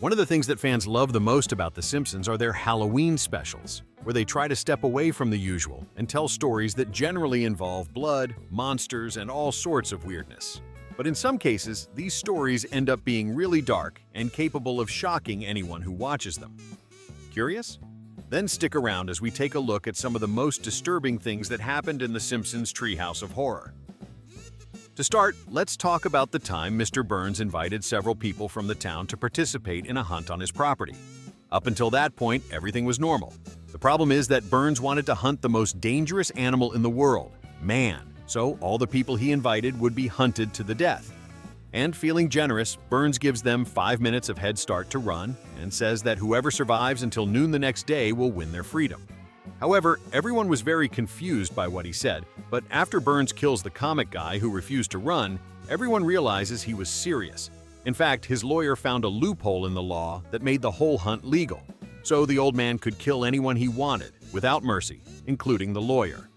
One of the things that fans love the most about The Simpsons are their Halloween specials, where they try to step away from the usual and tell stories that generally involve blood, monsters, and all sorts of weirdness. But in some cases, these stories end up being really dark and capable of shocking anyone who watches them. Curious? Then stick around as we take a look at some of the most disturbing things that happened in The Simpsons' Treehouse of Horror. To start, let's talk about the time Mr. Burns invited several people from the town to participate in a hunt on his property. Up until that point, everything was normal. The problem is that Burns wanted to hunt the most dangerous animal in the world, man, so all the people he invited would be hunted to the death. And feeling generous, Burns gives them 5 minutes of head start to run and says that whoever survives until noon the next day will win their freedom. However, everyone was very confused by what he said, but after Burns kills the comic guy who refused to run, everyone realizes he was serious. In fact, his lawyer found a loophole in the law that made the whole hunt legal, so the old man could kill anyone he wanted, without mercy, including the lawyer.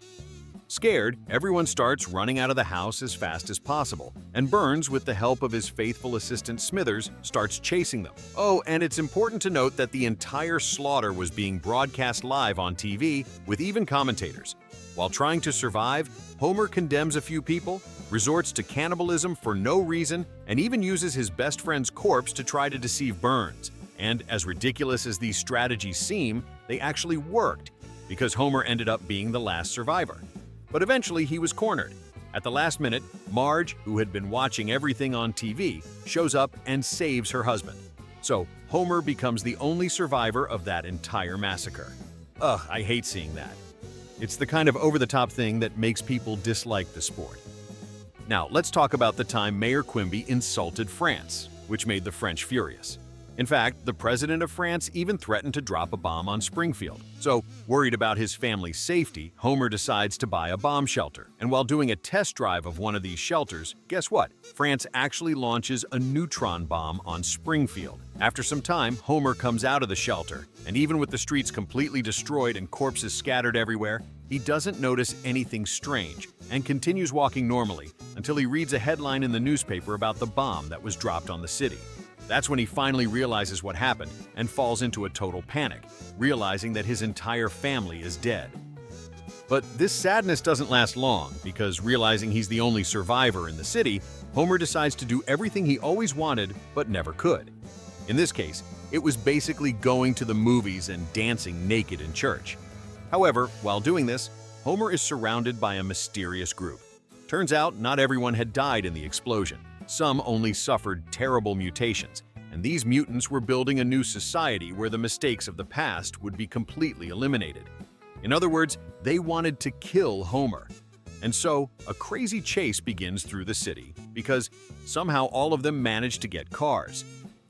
Scared, everyone starts running out of the house as fast as possible, and Burns, with the help of his faithful assistant Smithers, starts chasing them. Oh, and it's important to note that the entire slaughter was being broadcast live on TV, with even commentators. While trying to survive, Homer condemns a few people, resorts to cannibalism for no reason, and even uses his best friend's corpse to try to deceive Burns. And as ridiculous as these strategies seem, they actually worked, because Homer ended up being the last survivor. But eventually he was cornered. At the last minute, Marge, who had been watching everything on TV, shows up and saves her husband. So Homer becomes the only survivor of that entire massacre. Ugh, I hate seeing that. It's the kind of over-the-top thing that makes people dislike the sport. Now, let's talk about the time Mayor Quimby insulted France, which made the French furious. In fact, the president of France even threatened to drop a bomb on Springfield. So, worried about his family's safety, Homer decides to buy a bomb shelter. And while doing a test drive of one of these shelters, guess what? France actually launches a neutron bomb on Springfield. After some time, Homer comes out of the shelter, and even with the streets completely destroyed and corpses scattered everywhere, he doesn't notice anything strange and continues walking normally until he reads a headline in the newspaper about the bomb that was dropped on the city. That's when he finally realizes what happened and falls into a total panic, realizing that his entire family is dead. But this sadness doesn't last long because, realizing he's the only survivor in the city, Homer decides to do everything he always wanted but never could. In this case, it was basically going to the movies and dancing naked in church. However, while doing this, Homer is surrounded by a mysterious group. Turns out not everyone had died in the explosion. Some only suffered terrible mutations, and these mutants were building a new society where the mistakes of the past would be completely eliminated. In other words, they wanted to kill Homer. And so, a crazy chase begins through the city, because somehow all of them manage to get cars.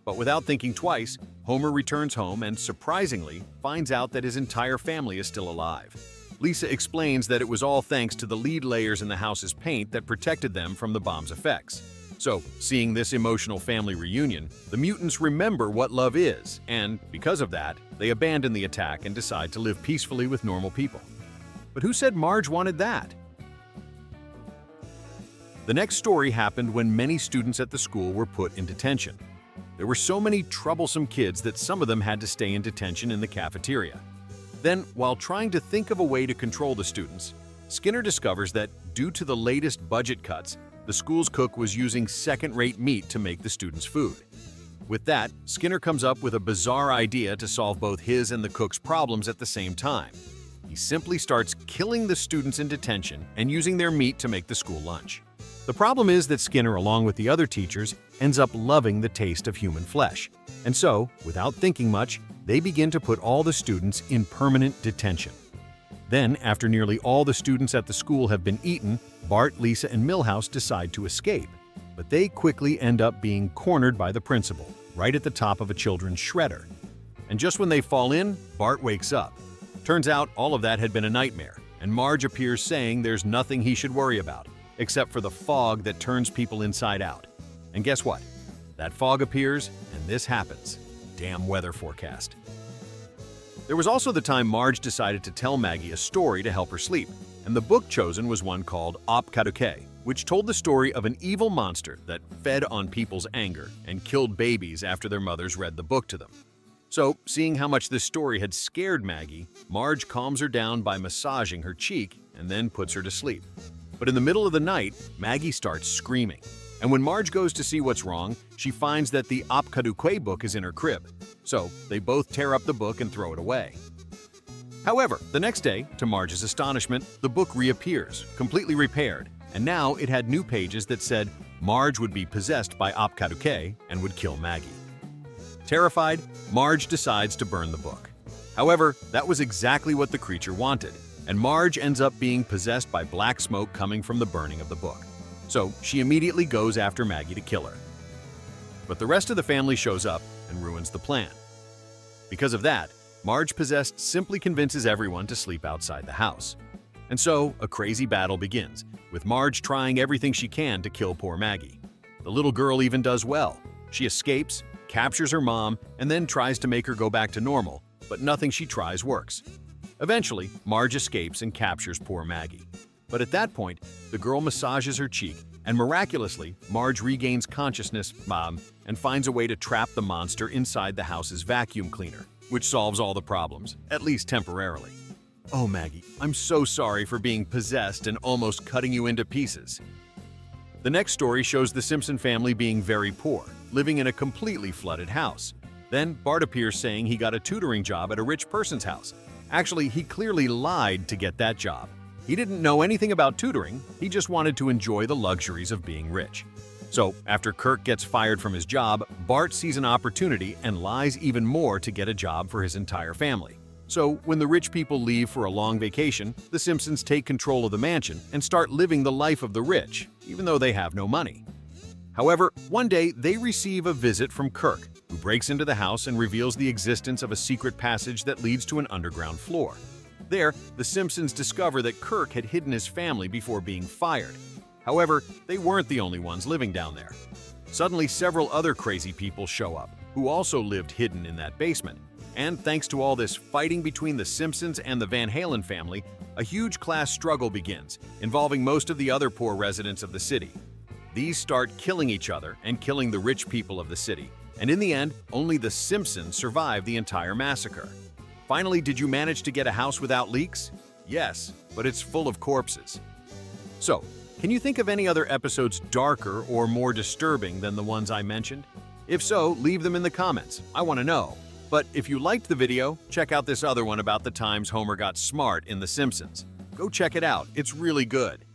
But without thinking twice, Homer returns home and, surprisingly, finds out that his entire family is still alive. Lisa explains that it was all thanks to the lead layers in the house's paint that protected them from the bomb's effects. So, seeing this emotional family reunion, the mutants remember what love is, and because of that, they abandon the attack and decide to live peacefully with normal people. But who said Marge wanted that? The next story happened when many students at the school were put in detention. There were so many troublesome kids that some of them had to stay in detention in the cafeteria. Then, while trying to think of a way to control the students, Skinner discovers that, due to the latest budget cuts, the school's cook was using second-rate meat to make the students' food. With that, Skinner comes up with a bizarre idea to solve both his and the cook's problems at the same time. He simply starts killing the students in detention and using their meat to make the school lunch. The problem is that Skinner, along with the other teachers, ends up loving the taste of human flesh. And so, without thinking much, they begin to put all the students in permanent detention. Then, after nearly all the students at the school have been eaten, Bart, Lisa, and Milhouse decide to escape. But they quickly end up being cornered by the principal, right at the top of a children's shredder. And just when they fall in, Bart wakes up. Turns out all of that had been a nightmare, and Marge appears saying there's nothing he should worry about, except for the fog that turns people inside out. And guess what? That fog appears, and this happens. Damn weather forecast. There was also the time Marge decided to tell Maggie a story to help her sleep, and the book chosen was one called Op Kaduke, which told the story of an evil monster that fed on people's anger and killed babies after their mothers read the book to them. So, seeing how much this story had scared Maggie, Marge calms her down by massaging her cheek and then puts her to sleep. But in the middle of the night, Maggie starts screaming. And when Marge goes to see what's wrong, she finds that the Apkaduque book is in her crib. So, they both tear up the book and throw it away. However, the next day, to Marge's astonishment, the book reappears, completely repaired, and now it had new pages that said Marge would be possessed by Apkaduque and would kill Maggie. Terrified, Marge decides to burn the book. However, that was exactly what the creature wanted, and Marge ends up being possessed by black smoke coming from the burning of the book. So she immediately goes after Maggie to kill her. But the rest of the family shows up and ruins the plan. Because of that, Marge possessed simply convinces everyone to sleep outside the house. And so, a crazy battle begins, with Marge trying everything she can to kill poor Maggie. The little girl even does well. She escapes, captures her mom, and then tries to make her go back to normal, but nothing she tries works. Eventually, Marge escapes and captures poor Maggie. But at that point, the girl massages her cheek, and miraculously, Marge regains consciousness and finds a way to trap the monster inside the house's vacuum cleaner, which solves all the problems, at least temporarily. Oh, Maggie, I'm so sorry for being possessed and almost cutting you into pieces. The next story shows the Simpson family being very poor, living in a completely flooded house. Then Bart appears saying he got a tutoring job at a rich person's house. Actually, he clearly lied to get that job. He didn't know anything about tutoring, he just wanted to enjoy the luxuries of being rich. So, after Kirk gets fired from his job, Bart sees an opportunity and lies even more to get a job for his entire family. So, when the rich people leave for a long vacation, the Simpsons take control of the mansion and start living the life of the rich, even though they have no money. However, one day they receive a visit from Kirk, who breaks into the house and reveals the existence of a secret passage that leads to an underground floor. There, the Simpsons discover that Kirk had hidden his family before being fired. However, they weren't the only ones living down there. Suddenly, several other crazy people show up, who also lived hidden in that basement. And thanks to all this fighting between the Simpsons and the Van Halen family, a huge class struggle begins, involving most of the other poor residents of the city. These start killing each other and killing the rich people of the city. And in the end, only the Simpsons survive the entire massacre. Finally, did you manage to get a house without leaks? Yes, but it's full of corpses. So, can you think of any other episodes darker or more disturbing than the ones I mentioned? If so, leave them in the comments. I want to know. But if you liked the video, check out this other one about the times Homer got smart in The Simpsons. Go check it out. It's really good.